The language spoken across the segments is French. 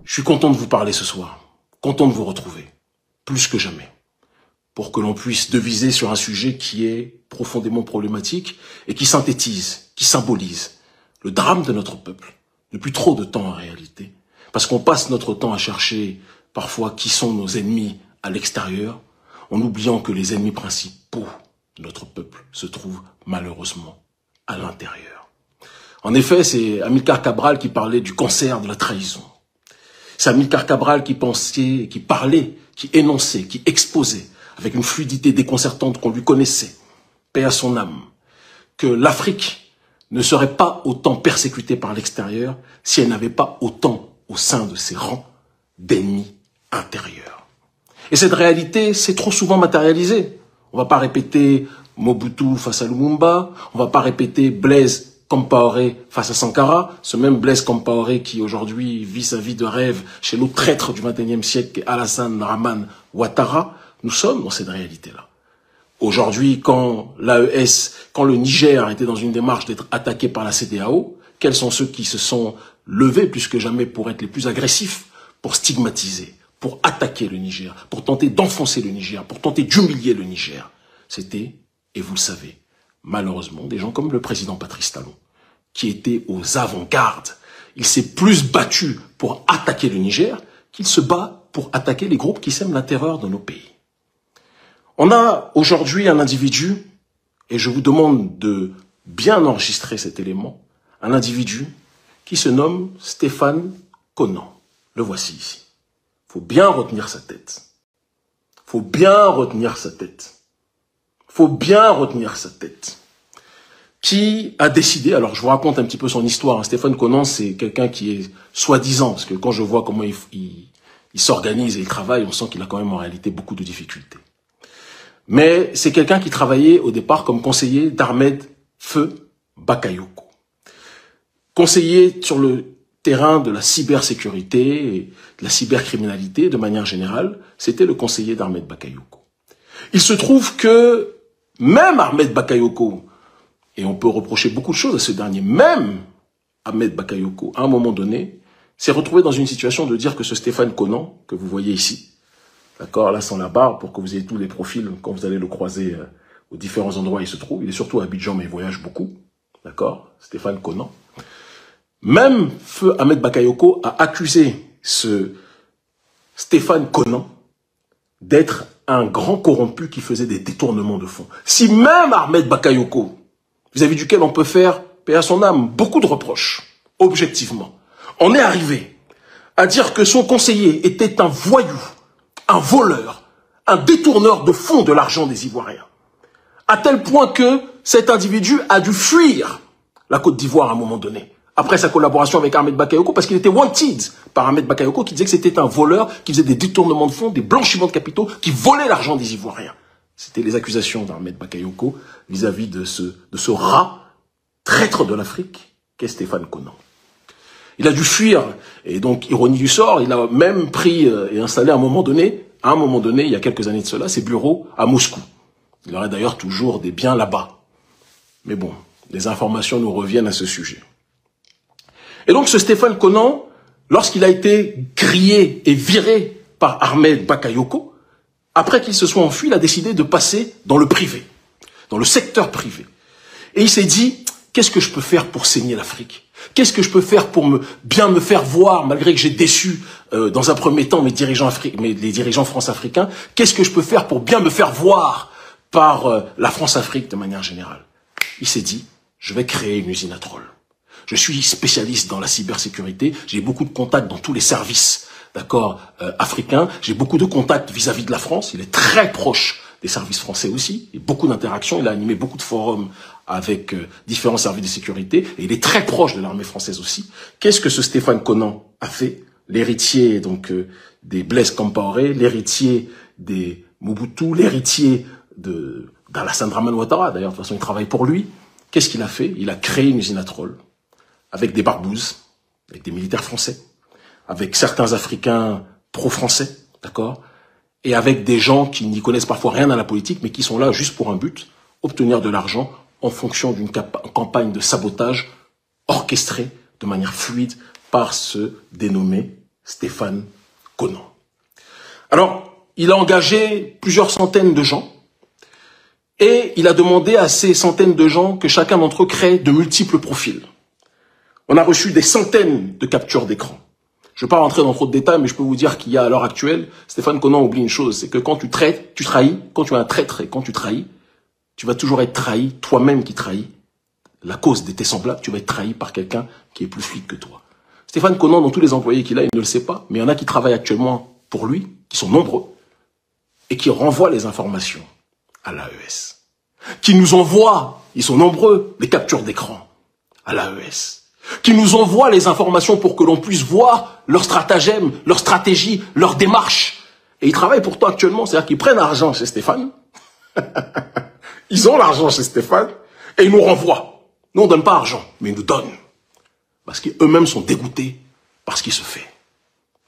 Je suis content de vous parler ce soir, content de vous retrouver, plus que jamais, pour que l'on puisse deviser sur un sujet qui est profondément problématique et qui synthétise, qui symbolise le drame de notre peuple, depuis trop de temps en réalité, parce qu'on passe notre temps à chercher parfois qui sont nos ennemis à l'extérieur, en oubliant que les ennemis principaux de notre peuple se trouvent malheureusement à l'intérieur. En effet, c'est Amilcar Cabral qui parlait du cancer de la trahison. C'est Amilcar Cabral qui pensait, qui parlait, qui énonçait, qui exposait, avec une fluidité déconcertante qu'on lui connaissait, paix à son âme, que l'Afrique ne serait pas autant persécutée par l'extérieur si elle n'avait pas autant au sein de ses rangs d'ennemis intérieurs. Et cette réalité s'est trop souvent matérialisée. On ne va pas répéter Mobutu face à Lumumba, on ne va pas répéter Blaise Compaoré face à Sankara, ce même Blaise Compaoré qui aujourd'hui vit sa vie de rêve chez l'autre traître du XXIe siècle, Alassane Dramane Ouattara. Nous sommes dans cette réalité-là. Aujourd'hui, quand l'AES, quand le Niger était dans une démarche d'être attaqué par la CEDEAO, quels sont ceux qui se sont levés plus que jamais pour être les plus agressifs, pour stigmatiser, pour attaquer le Niger, pour tenter d'enfoncer le Niger, pour tenter d'humilier le Niger? C'était, et vous le savez, malheureusement, des gens comme le président Patrice Talon, qui était aux avant-gardes. Il s'est plus battu pour attaquer le Niger qu'il se bat pour attaquer les groupes qui sèment la terreur dans nos pays. On a aujourd'hui un individu, et je vous demande de bien enregistrer cet élément, un individu qui se nomme Stéphane Konan. Le voici ici. Faut bien retenir sa tête. Faut bien retenir sa tête. Faut bien retenir sa tête. Qui a décidé, alors je vous raconte un petit peu son histoire, hein. Stéphane Konan, c'est quelqu'un qui est soi-disant, parce que quand je vois comment il s'organise et il travaille, on sent qu'il a quand même en réalité beaucoup de difficultés. Mais c'est quelqu'un qui travaillait au départ comme conseiller d'Ahmed Feu Bakayoko. Conseiller sur le terrain de la cybersécurité et de la cybercriminalité de manière générale, c'était le conseiller d'Ahmed Bakayoko. Il se trouve que même Ahmed Bakayoko, et on peut reprocher beaucoup de choses à ce dernier, même Ahmed Bakayoko, à un moment donné, s'est retrouvé dans une situation de dire que ce Stéphane Konan, que vous voyez ici, d'accord, là sans la barre, pour que vous ayez tous les profils, quand vous allez le croiser aux différents endroits où il se trouve, il est surtout à Abidjan, mais il voyage beaucoup, d'accord, Stéphane Konan. Même Feu Ahmed Bakayoko a accusé ce Stéphane Konan d'être un grand corrompu qui faisait des détournements de fonds. Si même Ahmed Bakayoko, vis-à-vis duquel on peut faire, paix à son âme, beaucoup de reproches, objectivement, on est arrivé à dire que son conseiller était un voyou, un voleur, un détourneur de fonds de l'argent des Ivoiriens. À tel point que cet individu a dû fuir la Côte d'Ivoire à un moment donné, après sa collaboration avec Ahmed Bakayoko, parce qu'il était wanted par Ahmed Bakayoko, qui disait que c'était un voleur, qui faisait des détournements de fonds, des blanchiments de capitaux, qui volait l'argent des Ivoiriens. C'était les accusations d'Ahmed Bakayoko vis-à-vis de ce rat traître de l'Afrique qu'est Stéphane Konan. Il a dû fuir, et donc, ironie du sort, il a même pris et installé à un moment donné, il y a quelques années de cela, ses bureaux à Moscou. Il aurait d'ailleurs toujours des biens là-bas. Mais bon, les informations nous reviennent à ce sujet. Et donc ce Stéphane Konan, lorsqu'il a été grillé et viré par Ahmed Bakayoko, après qu'il se soit enfui, il a décidé de passer dans le privé, dans le secteur privé. Et il s'est dit, qu'est-ce que je peux faire pour saigner l'Afrique? Qu'est-ce que je peux faire pour bien me faire voir, malgré que j'ai déçu dans un premier temps les dirigeants france-africains? Qu'est-ce que je peux faire pour bien me faire voir par la France-Afrique de manière générale? Il s'est dit, je vais créer une usine à trolls. Je suis spécialiste dans la cybersécurité, j'ai beaucoup de contacts dans tous les services, d'accord, africains, j'ai beaucoup de contacts vis-à-vis de la France, il est très proche des services français aussi, et beaucoup d'interactions, il a animé beaucoup de forums avec différents services de sécurité, et il est très proche de l'armée française aussi. Qu'est-ce que ce Stéphane Konan a fait? L'héritier donc des Blaise Compaoré, l'héritier des Mobutu, l'héritier d'Alassane Dramane Ouattara, d'ailleurs de toute façon il travaille pour lui. Qu'est-ce qu'il a fait? Il a créé une usine à trolls, avec des barbouzes, avec des militaires français, avec certains Africains pro-français, d'accord, et avec des gens qui n'y connaissent parfois rien à la politique, mais qui sont là juste pour un but, obtenir de l'argent en fonction d'une campagne de sabotage orchestrée de manière fluide par ce dénommé Stéphane Conan. Alors, il a engagé plusieurs centaines de gens et il a demandé à ces centaines de gens que chacun d'entre eux crée de multiples profils. On a reçu des centaines de captures d'écran. Je ne vais pas rentrer dans trop de détails, mais je peux vous dire qu'il y a à l'heure actuelle, Stéphane Conan oublie une chose, c'est que quand tu traites, tu trahis, quand tu es un traître et quand tu trahis, tu vas toujours être trahi, toi-même qui trahis, la cause de tes semblables, tu vas être trahi par quelqu'un qui est plus fluide que toi. Stéphane Conan, dans tous les employés qu'il a, il ne le sait pas, mais il y en a qui travaillent actuellement pour lui, qui sont nombreux, et qui renvoient les informations à l'AES. Qui nous envoient, ils sont nombreux, les captures d'écran à l'AES. Qui nous envoient les informations pour que l'on puisse voir leur stratagème, leur stratégie, leur démarche. Et ils travaillent pour toi actuellement, c'est-à-dire qu'ils prennent l'argent chez Stéphane, ils ont l'argent chez Stéphane, et ils nous renvoient. Nous, on ne donne pas argent, mais ils nous donnent. Parce qu'eux-mêmes sont dégoûtés par ce qui se fait.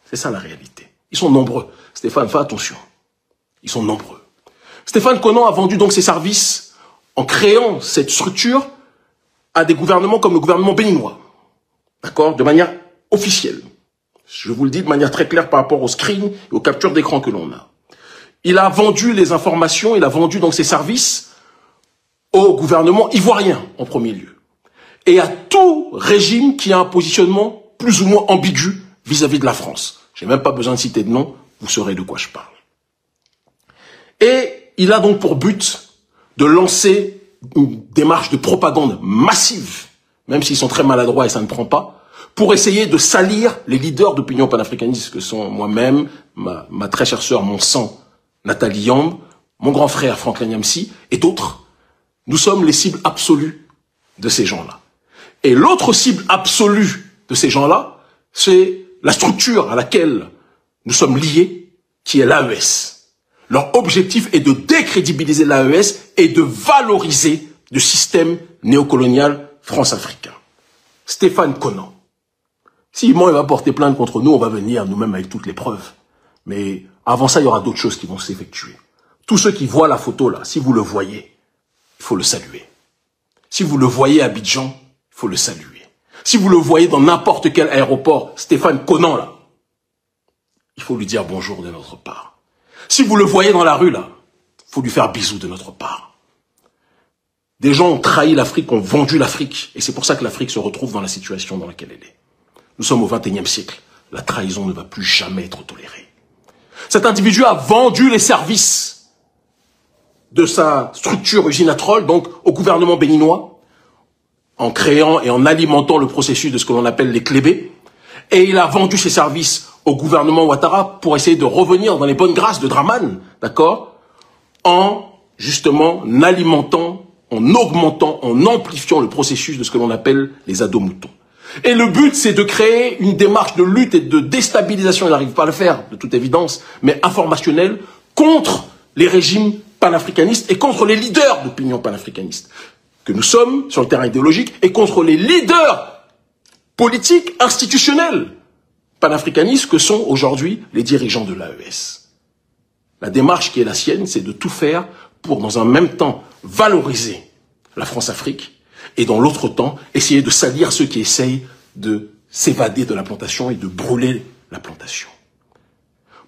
C'est ça la réalité. Ils sont nombreux. Stéphane, fais attention. Ils sont nombreux. Stéphane Conan a vendu donc ses services en créant cette structure à des gouvernements comme le gouvernement béninois. D'accord? De manière officielle. Je vous le dis de manière très claire par rapport au screen et aux captures d'écran que l'on a. Il a vendu les informations, il a vendu donc ses services au gouvernement ivoirien en premier lieu. Et à tout régime qui a un positionnement plus ou moins ambigu vis-à-vis de la France. J'ai même pas besoin de citer de nom, vous saurez de quoi je parle. Et il a donc pour but de lancer une démarche de propagande massive, même s'ils sont très maladroits et ça ne prend pas, pour essayer de salir les leaders d'opinion panafricaniste que sont moi-même, ma très chère sœur, mon sang, Nathalie Yamb, mon grand frère Franklin Nyamsi et d'autres. Nous sommes les cibles absolues de ces gens-là. Et l'autre cible absolue de ces gens-là, c'est la structure à laquelle nous sommes liés, qui est l'AES. Leur objectif est de décrédibiliser l'AES et de valoriser le système néocolonial france-africain. Stéphane Conan. Si moi il va porter plainte contre nous, on va venir nous-mêmes avec toutes les preuves. Mais avant ça, il y aura d'autres choses qui vont s'effectuer. Tous ceux qui voient la photo là, si vous le voyez, il faut le saluer. Si vous le voyez à Abidjan, il faut le saluer. Si vous le voyez dans n'importe quel aéroport, Stéphane Conan là, il faut lui dire bonjour de notre part. Si vous le voyez dans la rue là, il faut lui faire bisous de notre part. Des gens ont trahi l'Afrique, ont vendu l'Afrique, et c'est pour ça que l'Afrique se retrouve dans la situation dans laquelle elle est. Nous sommes au XXIe siècle. La trahison ne va plus jamais être tolérée. Cet individu a vendu les services de sa structure usine à troll, donc au gouvernement béninois, en créant et en alimentant le processus de ce que l'on appelle les clébés. Et il a vendu ses services au gouvernement Ouattara pour essayer de revenir dans les bonnes grâces de Dramane, d'accord, en justement alimentant, en augmentant, en amplifiant le processus de ce que l'on appelle les ados-moutons. Et le but, c'est de créer une démarche de lutte et de déstabilisation, il n'arrive pas à le faire, de toute évidence, mais informationnelle, contre les régimes panafricanistes et contre les leaders d'opinion panafricaniste que nous sommes sur le terrain idéologique et contre les leaders politiques, institutionnels panafricanistes que sont aujourd'hui les dirigeants de l'AES. La démarche qui est la sienne, c'est de tout faire pour, dans un même temps, valoriser la France-Afrique et dans l'autre temps, essayer de salir ceux qui essayent de s'évader de la plantation et de brûler la plantation.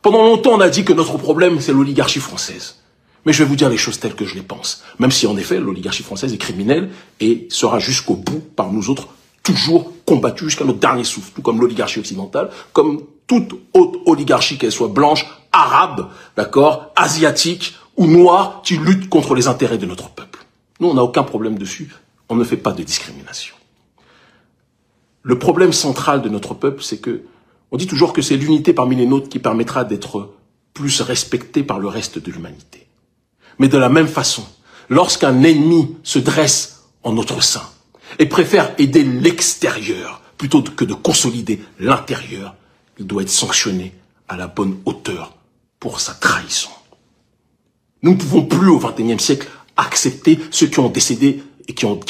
Pendant longtemps, on a dit que notre problème, c'est l'oligarchie française. Mais je vais vous dire les choses telles que je les pense. Même si, en effet, l'oligarchie française est criminelle et sera jusqu'au bout, par nous autres, toujours combattue jusqu'à notre dernier souffle. Tout comme l'oligarchie occidentale, comme toute autre oligarchie, qu'elle soit blanche, arabe, d'accord, asiatique ou noire, qui lutte contre les intérêts de notre peuple. Nous, on n'a aucun problème dessus. On ne fait pas de discrimination. Le problème central de notre peuple, c'est que on dit toujours que c'est l'unité parmi les nôtres qui permettra d'être plus respecté par le reste de l'humanité. Mais de la même façon, lorsqu'un ennemi se dresse en notre sein et préfère aider l'extérieur plutôt que de consolider l'intérieur, il doit être sanctionné à la bonne hauteur pour sa trahison. Nous ne pouvons plus au XXIe siècle accepter ceux qui ont décédé et qui ont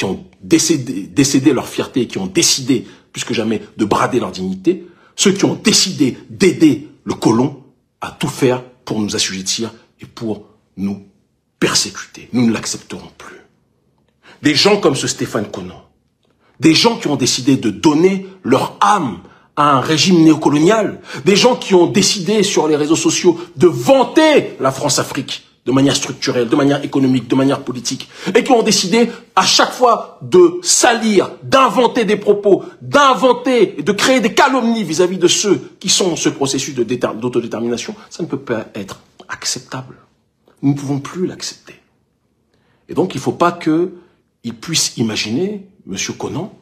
décédé leur fierté et qui ont décidé, plus que jamais, de brader leur dignité, ceux qui ont décidé d'aider le colon à tout faire pour nous assujettir et pour nous persécuter. Nous ne l'accepterons plus. Des gens comme ce Stéphane Conan, des gens qui ont décidé de donner leur âme à un régime néocolonial, des gens qui ont décidé sur les réseaux sociaux de vanter la France-Afrique de manière structurelle, de manière économique, de manière politique, et qui ont décidé à chaque fois de salir, d'inventer des propos, d'inventer et de créer des calomnies vis-à-vis de ceux qui sont dans ce processus d'autodétermination, ça ne peut pas être acceptable. Nous ne pouvons plus l'accepter. Et donc, il ne faut pas qu'il puisse imaginer, Monsieur Konan,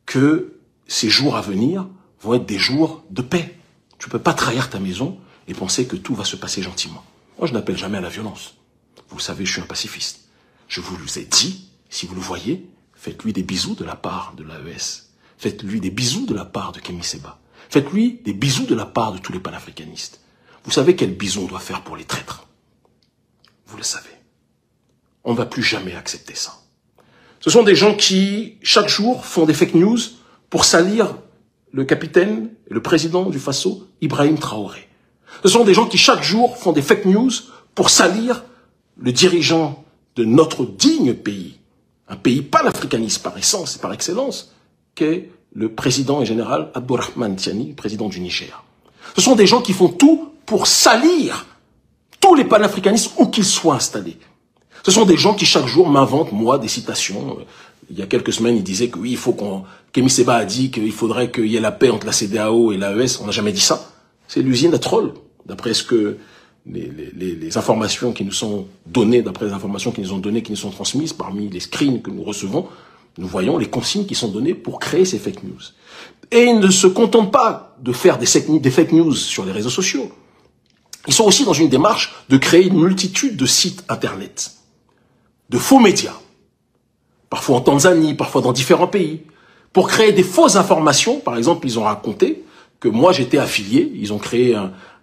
que ces jours à venir vont être des jours de paix. Tu ne peux pas trahir ta maison et penser que tout va se passer gentiment. Moi, je n'appelle jamais à la violence. Vous le savez, je suis un pacifiste. Je vous ai dit, si vous le voyez, faites-lui des bisous de la part de l'AES. Faites-lui des bisous de la part de Kémy Séba. Faites-lui des bisous de la part de tous les panafricanistes. Vous savez quel bisou on doit faire pour les traîtres. Vous le savez. On ne va plus jamais accepter ça. Ce sont des gens qui, chaque jour, font des fake news pour salir le capitaine et le président du Faso, Ibrahim Traoré. Ce sont des gens qui, chaque jour, font des fake news pour salir le dirigeant de notre digne pays, un pays panafricaniste par essence et par excellence, qu'est le président et général Abdourahmane Tiani, président du Niger. Ce sont des gens qui font tout pour salir tous les panafricanistes où qu'ils soient installés. Ce sont des gens qui, chaque jour, m'inventent, moi, des citations. Il y a quelques semaines, ils disaient que oui, Kémy Séba a dit qu'il faudrait qu'il y ait la paix entre la CEDEAO et l'AES. On n'a jamais dit ça. C'est l'usine à troll, d'après ce que les informations qui nous sont données, d'après les informations qui nous ont données, qui nous sont transmises, parmi les screens que nous recevons, nous voyons les consignes qui sont données pour créer ces fake news. Et ils ne se contentent pas de faire des fake news sur les réseaux sociaux. Ils sont aussi dans une démarche de créer une multitude de sites internet, de faux médias, parfois en Tanzanie, parfois dans différents pays, pour créer des fausses informations. Par exemple, ils ont raconté que moi j'étais affilié, ils ont créé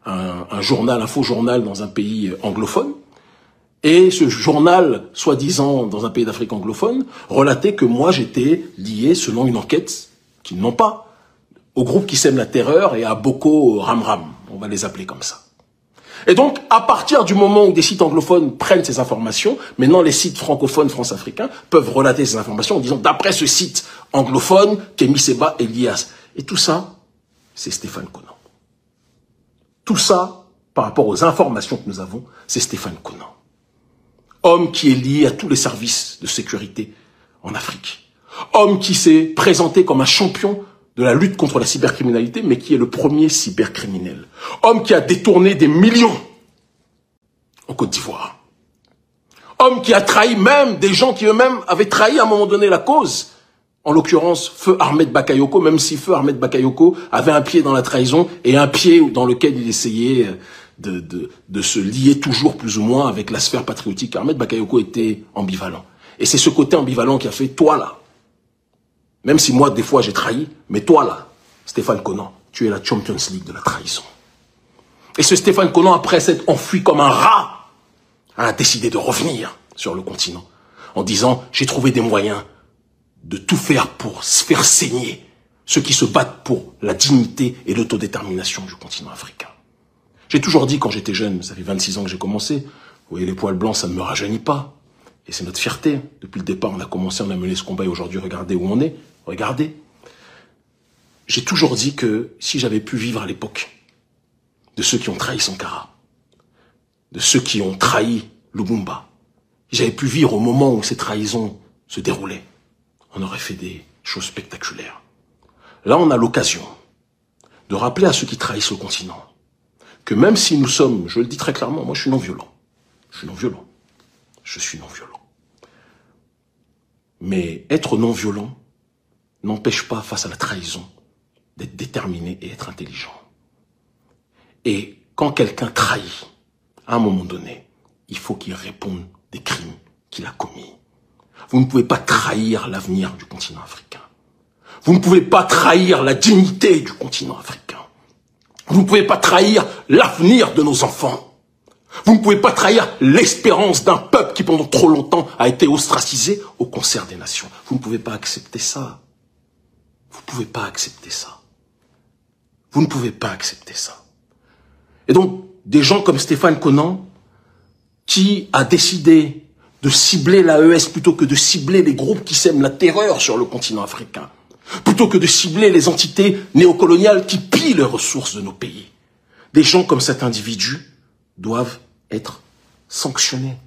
un journal, un faux journal dans un pays anglophone, et ce journal, soi-disant dans un pays d'Afrique anglophone, relatait que moi j'étais lié, selon une enquête qu'ils n'ont pas, au groupe qui sème la terreur et à Boko Haram, on va les appeler comme ça. Et donc, à partir du moment où des sites anglophones prennent ces informations, maintenant les sites francophones, france-africains, peuvent relater ces informations en disant, d'après ce site anglophone, Kémy Séba est lié à... Et tout ça, c'est Stéphane Konan. Tout ça, par rapport aux informations que nous avons, c'est Stéphane Konan. Homme qui est lié à tous les services de sécurité en Afrique. Homme qui s'est présenté comme un champion de la lutte contre la cybercriminalité, mais qui est le premier cybercriminel. Homme qui a détourné des millions en Côte d'Ivoire. Homme qui a trahi même des gens qui eux-mêmes avaient trahi à un moment donné la cause. En l'occurrence, Feu Ahmed Bakayoko, même si Feu Ahmed Bakayoko avait un pied dans la trahison et un pied dans lequel il essayait de se lier toujours plus ou moins avec la sphère patriotique. Ahmed Bakayoko était ambivalent. Et c'est ce côté ambivalent qui a fait, toi là, même si moi, des fois, j'ai trahi, mais toi, là, Stéphane Konan, tu es la Champions League de la trahison. Et ce Stéphane Konan, après s'être enfui comme un rat, a décidé de revenir sur le continent en disant, j'ai trouvé des moyens de tout faire pour se faire saigner ceux qui se battent pour la dignité et l'autodétermination du continent africain. J'ai toujours dit, quand j'étais jeune, ça fait 26 ans que j'ai commencé, vous voyez, les poils blancs, ça ne me rajeunit pas. Et c'est notre fierté. Depuis le départ, on a commencé, on a mené ce combat et aujourd'hui, regardez où on est. Regardez. J'ai toujours dit que si j'avais pu vivre à l'époque de ceux qui ont trahi Sankara, de ceux qui ont trahi Lumumba, si j'avais pu vivre au moment où ces trahisons se déroulaient, on aurait fait des choses spectaculaires. Là, on a l'occasion de rappeler à ceux qui trahissent le continent que même si nous sommes, je le dis très clairement, moi je suis non-violent. Je suis non-violent. Je suis non-violent. Mais être non-violent n'empêche pas, face à la trahison, d'être déterminé et être intelligent. Et quand quelqu'un trahit, à un moment donné, il faut qu'il réponde des crimes qu'il a commis. Vous ne pouvez pas trahir l'avenir du continent africain. Vous ne pouvez pas trahir la dignité du continent africain. Vous ne pouvez pas trahir l'avenir de nos enfants. Vous ne pouvez pas trahir l'espérance d'un peuple qui pendant trop longtemps a été ostracisé au concert des nations. Vous ne pouvez pas accepter ça. Vous ne pouvez pas accepter ça. Vous ne pouvez pas accepter ça. Et donc, des gens comme Stéphane Konan, qui a décidé de cibler l'AES plutôt que de cibler les groupes qui sèment la terreur sur le continent africain, plutôt que de cibler les entités néocoloniales qui pillent les ressources de nos pays. Des gens comme cet individu doivent être sanctionnés.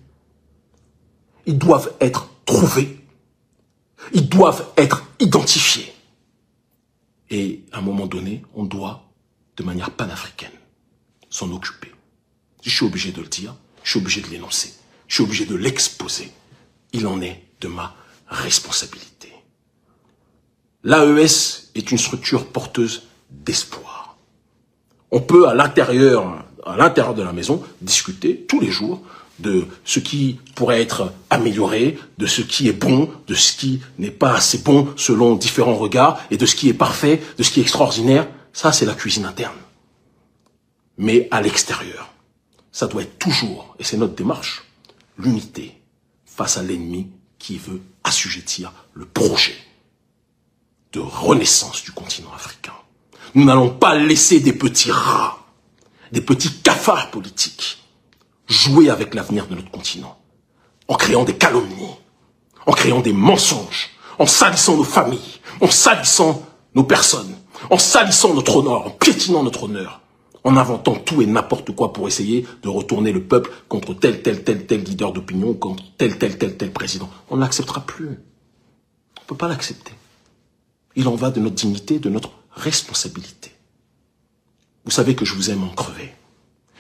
Ils doivent être trouvés. Ils doivent être identifiés. Et à un moment donné, on doit, de manière panafricaine, s'en occuper. Je suis obligé de le dire, je suis obligé de l'énoncer, je suis obligé de l'exposer. Il en est de ma responsabilité. L'AES est une structure porteuse d'espoir. On peut, à l'intérieur de la maison, discuter tous les jours de ce qui pourrait être amélioré, de ce qui est bon, de ce qui n'est pas assez bon selon différents regards, et de ce qui est parfait, de ce qui est extraordinaire. Ça, c'est la cuisine interne. Mais à l'extérieur, ça doit être toujours, et c'est notre démarche, l'unité face à l'ennemi qui veut assujettir le projet de renaissance du continent africain. Nous n'allons pas laisser des petits rats, des petits cafards politiques jouer avec l'avenir de notre continent, en créant des calomnies, en créant des mensonges, en salissant nos familles, en salissant nos personnes, en salissant notre honneur, en piétinant notre honneur, en inventant tout et n'importe quoi pour essayer de retourner le peuple contre tel leader d'opinion, contre tel président. On ne l'acceptera plus. On ne peut pas l'accepter. Il en va de notre dignité, de notre responsabilité. Vous savez que je vous aime en crever.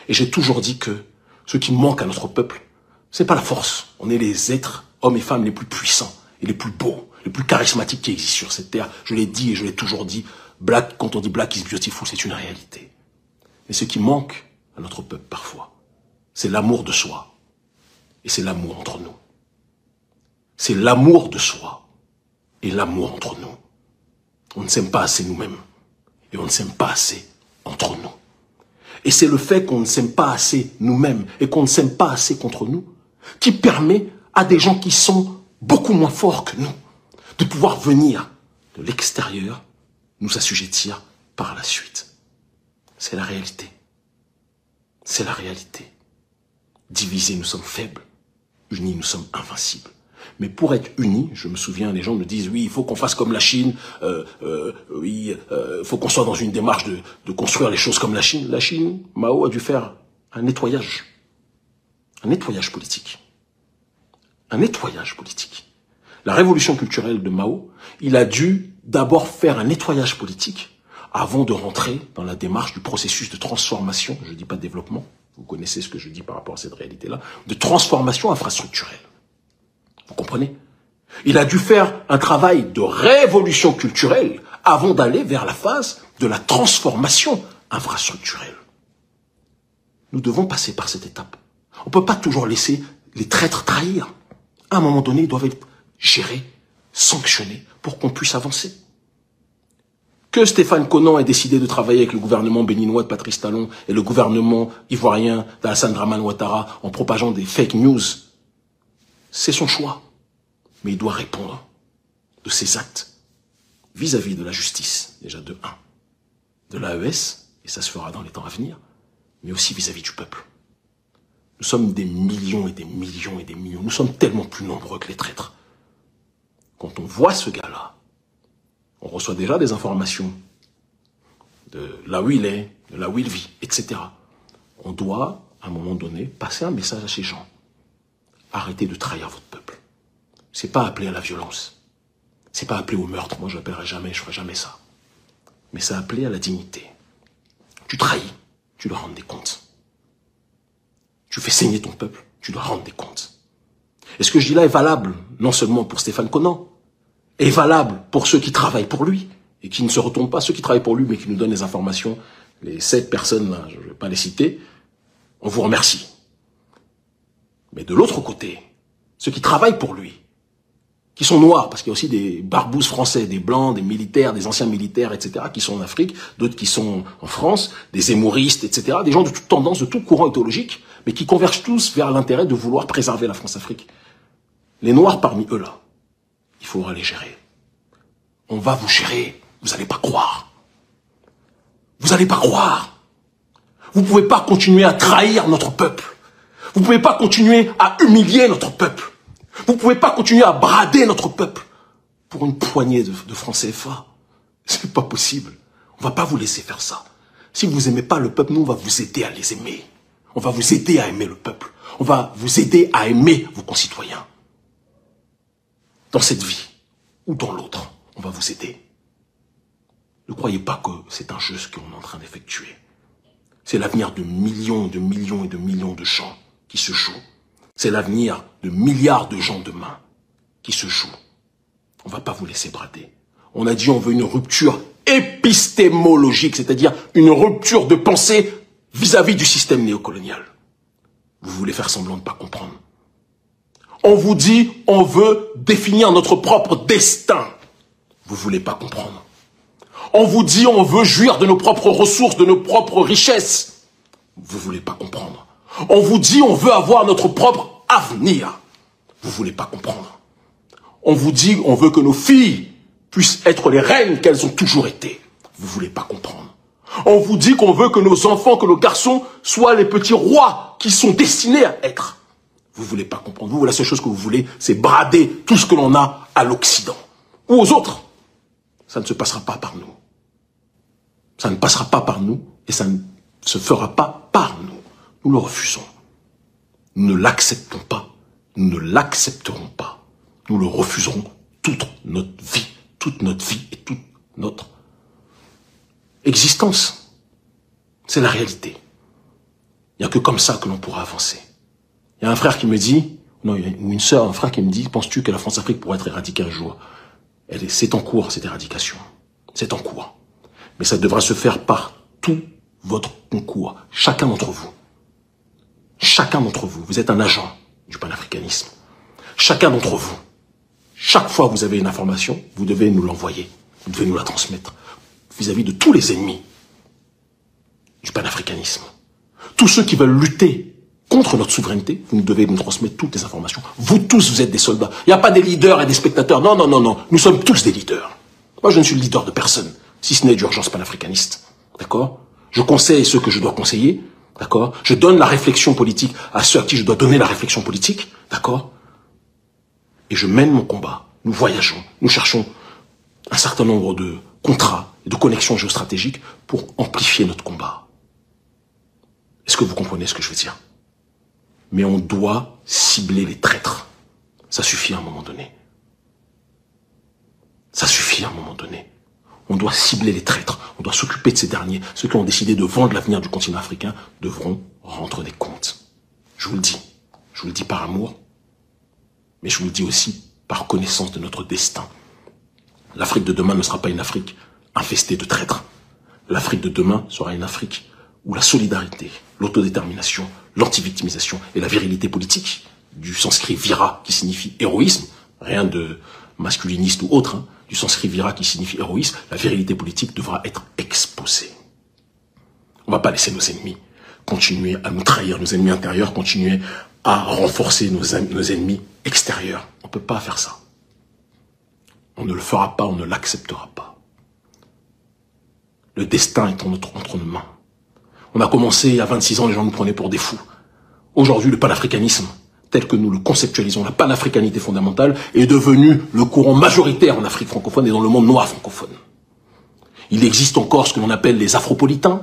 Et j'ai toujours dit que ce qui manque à notre peuple, c'est pas la force. On est les êtres, hommes et femmes, les plus puissants et les plus beaux, les plus charismatiques qui existent sur cette terre. Je l'ai dit et je l'ai toujours dit. Quand on dit black is beautiful, c'est une réalité. Mais ce qui manque à notre peuple parfois, c'est l'amour de soi. Et c'est l'amour entre nous. C'est l'amour de soi et l'amour entre nous. On ne s'aime pas assez nous-mêmes. Et on ne s'aime pas assez entre nous. Et c'est le fait qu'on ne s'aime pas assez nous-mêmes et qu'on ne s'aime pas assez contre nous qui permet à des gens qui sont beaucoup moins forts que nous de pouvoir venir de l'extérieur nous assujettir par la suite. C'est la réalité. C'est la réalité. Divisés, nous sommes faibles. Unis, nous sommes invincibles. Mais pour être unis, je me souviens, les gens me disent, oui, il faut qu'on fasse comme la Chine, il faut qu'on soit dans une démarche de construire les choses comme la Chine. La Chine, Mao a dû faire un nettoyage politique. Un nettoyage politique. La révolution culturelle de Mao, il a dû d'abord faire un nettoyage politique avant de rentrer dans la démarche du processus de transformation, je ne dis pas de développement, vous connaissez ce que je dis par rapport à cette réalité-là, de transformation infrastructurelle. Vous comprenez? Il a dû faire un travail de révolution culturelle avant d'aller vers la phase de la transformation infrastructurelle. Nous devons passer par cette étape. On ne peut pas toujours laisser les traîtres trahir. À un moment donné, ils doivent être gérés, sanctionnés pour qu'on puisse avancer. Que Stéphane Konan ait décidé de travailler avec le gouvernement béninois de Patrice Talon et le gouvernement ivoirien d'Alassane Dramane Ouattara en propageant des fake news, c'est son choix. Mais il doit répondre de ses actes vis-à-vis de la justice, déjà de 1, de l'AES, et ça se fera dans les temps à venir, mais aussi vis-à-vis du peuple. Nous sommes des millions et des millions et des millions. Nous sommes tellement plus nombreux que les traîtres. Quand on voit ce gars-là, on reçoit déjà des informations de là où il est, de là où il vit, etc. On doit, à un moment donné, passer un message à ces gens. Arrêtez de trahir votre peuple. C'est pas appeler à la violence. C'est pas appeler au meurtre. Moi, je l'appellerai jamais, je ferai jamais ça. Mais c'est appeler à la dignité. Tu trahis, tu dois rendre des comptes. Tu fais saigner ton peuple, tu dois rendre des comptes. Et ce que je dis là est valable, non seulement pour Stéphane Konan, est valable pour ceux qui travaillent pour lui, et qui ne se retournent pas, ceux qui travaillent pour lui, mais qui nous donnent les informations, les 7 personnes là, je ne vais pas les citer, on vous remercie. Mais de l'autre côté, ceux qui travaillent pour lui, qui sont noirs, parce qu'il y a aussi des barbouzes français, des blancs, des militaires, des anciens militaires, etc., qui sont en Afrique, d'autres qui sont en France, des zémouristes, etc., des gens de toute tendance, de tout courant idéologique, mais qui convergent tous vers l'intérêt de vouloir préserver la France-Afrique. Les noirs parmi eux là, il faudra les gérer. On va vous gérer, vous n'allez pas croire. Vous n'allez pas croire. Vous ne pouvez pas continuer à trahir notre peuple. Vous ne pouvez pas continuer à humilier notre peuple. Vous ne pouvez pas continuer à brader notre peuple pour une poignée de francs CFA. C'est pas possible. On va pas vous laisser faire ça. Si vous aimez pas le peuple, nous, on va vous aider à les aimer. On va vous aider à aimer le peuple. On va vous aider à aimer vos concitoyens. Dans cette vie ou dans l'autre, on va vous aider. Ne croyez pas que c'est un jeu ce qu'on est en train d'effectuer. C'est l'avenir de millions et de millions et de millions de gens qui se jouent. C'est l'avenir de milliards de gens demain qui se jouent. On ne va pas vous laisser brader. On a dit on veut une rupture épistémologique, c'est-à-dire une rupture de pensée vis-à-vis du système néocolonial. Vous voulez faire semblant de ne pas comprendre. On vous dit on veut définir notre propre destin. Vous ne voulez pas comprendre. On vous dit on veut jouir de nos propres ressources, de nos propres richesses. Vous ne voulez pas comprendre. On vous dit on veut avoir notre propre avenir. Vous ne voulez pas comprendre. On vous dit on veut que nos filles puissent être les reines qu'elles ont toujours été. Vous ne voulez pas comprendre. On vous dit qu'on veut que nos enfants, que nos garçons soient les petits rois qui sont destinés à être. Vous ne voulez pas comprendre. Vous, la seule chose que vous voulez, c'est brader tout ce que l'on a à l'Occident. Ou aux autres. Ça ne se passera pas par nous. Ça ne passera pas par nous et ça ne se fera pas par nous. Nous le refusons. Nous ne l'acceptons pas. Nous ne l'accepterons pas. Nous le refuserons toute notre vie et toute notre existence. C'est la réalité. Il n'y a que comme ça que l'on pourra avancer. Il y a un frère qui me dit, non, ou une sœur, un frère qui me dit, penses-tu que la France-Afrique pourrait être éradiquée un jour? C'est en cours, cette éradication. C'est en cours. Mais ça devra se faire par tout votre concours. Chacun d'entre vous. Chacun d'entre vous. Vous êtes un agent du panafricanisme. Chacun d'entre vous. Chaque fois que vous avez une information, vous devez nous l'envoyer. Vous devez nous la transmettre. Vis-à-vis de tous les ennemis du panafricanisme. Tous ceux qui veulent lutter contre notre souveraineté, vous devez nous transmettre toutes les informations. Vous tous, vous êtes des soldats. Il n'y a pas des leaders et des spectateurs. Non, non, non, non. Nous sommes tous des leaders. Moi, je ne suis le leader de personne, si ce n'est d'urgence panafricaniste. D'accord? Je conseille ceux que je dois conseiller. D'accord? Je donne la réflexion politique à ceux à qui je dois donner la réflexion politique. D'accord? Et je mène mon combat. Nous voyageons. Nous cherchons un certain nombre de contrats et de connexions géostratégiques pour amplifier notre combat. Est-ce que vous comprenez ce que je veux dire? Mais on doit cibler les traîtres. Ça suffit à un moment donné. Ça suffit à un moment donné. On doit cibler les traîtres. On doit s'occuper de ces derniers. Ceux qui ont décidé de vendre l'avenir du continent africain devront rendre des comptes. Je vous le dis. Je vous le dis par amour. Mais je vous le dis aussi par connaissance de notre destin. L'Afrique de demain ne sera pas une Afrique infestée de traîtres. L'Afrique de demain sera une Afrique où la solidarité, l'autodétermination, l'antivictimisation et la virilité politique, du sanskrit vira qui signifie héroïsme, rien de masculiniste ou autre, hein, du sanskrit vira qui signifie héroïsme, la virilité politique devra être exposée. On ne va pas laisser nos ennemis continuer à nous trahir, nos ennemis intérieurs, continuer à renforcer nos ennemis extérieurs. On ne peut pas faire ça. On ne le fera pas, on ne l'acceptera pas. Le destin est entre nos mains. On a commencé il y a 26 ans, les gens nous prenaient pour des fous. Aujourd'hui, le panafricanisme, tel que nous le conceptualisons, la panafricanité fondamentale, est devenu le courant majoritaire en Afrique francophone et dans le monde noir francophone. Il existe encore ce que l'on appelle les afropolitains,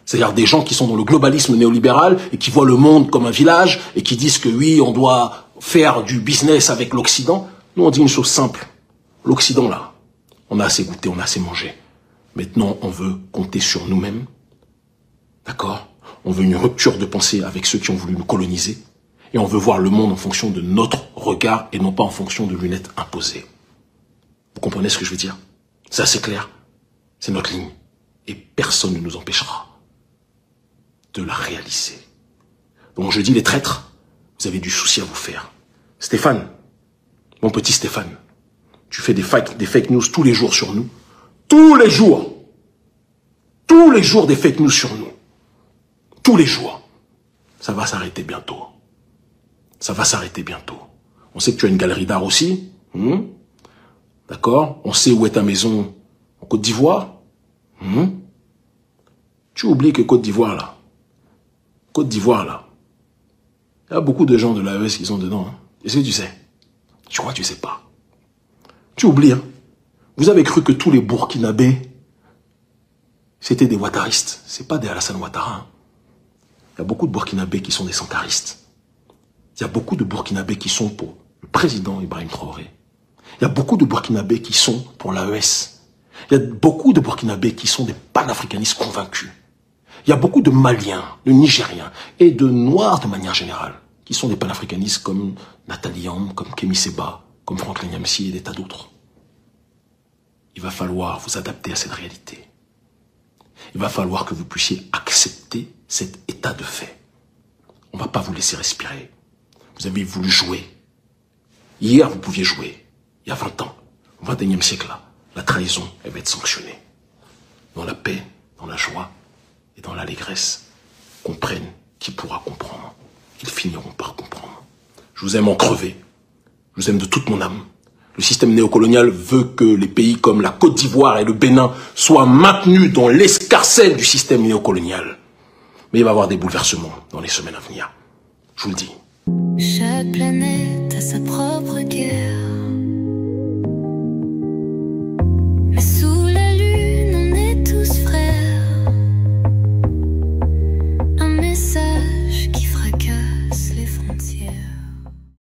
c'est-à-dire des gens qui sont dans le globalisme néolibéral et qui voient le monde comme un village et qui disent que oui, on doit faire du business avec l'Occident. Nous, on dit une chose simple. L'Occident, là, on a assez goûté, on a assez mangé. Maintenant, on veut compter sur nous-mêmes. D'accord? On veut une rupture de pensée avec ceux qui ont voulu nous coloniser. Et on veut voir le monde en fonction de notre regard et non pas en fonction de lunettes imposées. Vous comprenez ce que je veux dire? C'est assez clair. C'est notre ligne. Et personne ne nous empêchera de la réaliser. Donc je dis les traîtres, vous avez du souci à vous faire. Stéphane, mon petit Stéphane, tu fais des fake news tous les jours sur nous. Tous les jours. Tous les jours des fake news sur nous. Tous les jours. Ça va s'arrêter bientôt. Ça va s'arrêter bientôt. On sait que tu as une galerie d'art aussi. D'accord? On sait où est ta maison en Côte d'Ivoire. Tu oublies que Côte d'Ivoire, là. Côte d'Ivoire, là. Il y a beaucoup de gens de l'AES qui sont dedans. Hein. Est-ce que tu sais? Je crois que tu sais pas. Tu oublies, hein. Vous avez cru que tous les Burkinabés, c'était des ouattaristes. C'est pas des Alassane Ouattara. Il y a beaucoup de Burkinabés qui sont des sankaristes. Il y a beaucoup de Burkinabés qui sont pour le président Ibrahim Traoré. Il y a beaucoup de Burkinabés qui sont pour l'AES. Il y a beaucoup de Burkinabés qui sont des panafricanistes convaincus. Il y a beaucoup de Maliens, de Nigériens et de Noirs de manière générale qui sont des panafricanistes comme Nathalie Yamb, comme Kémy Seba, comme Franklin Nyamsi et des tas d'autres. Il va falloir vous adapter à cette réalité. Il va falloir que vous puissiez accepter cet état de fait. On ne va pas vous laisser respirer. Vous avez voulu jouer. Hier, vous pouviez jouer. Il y a 20 ans, au XXIe siècle, là, la trahison, elle va être sanctionnée. Dans la paix, dans la joie et dans l'allégresse, comprennent qui pourra comprendre. Ils finiront par comprendre. Je vous aime en crever. Je vous aime de toute mon âme. Le système néocolonial veut que les pays comme la Côte d'Ivoire et le Bénin soient maintenus dans l'escarcelle du système néocolonial. Mais il va y avoir des bouleversements dans les semaines à venir. Je vous le dis. Chaque planète a sa propre guerre. Mais sous la lune, on est tous frères. Un message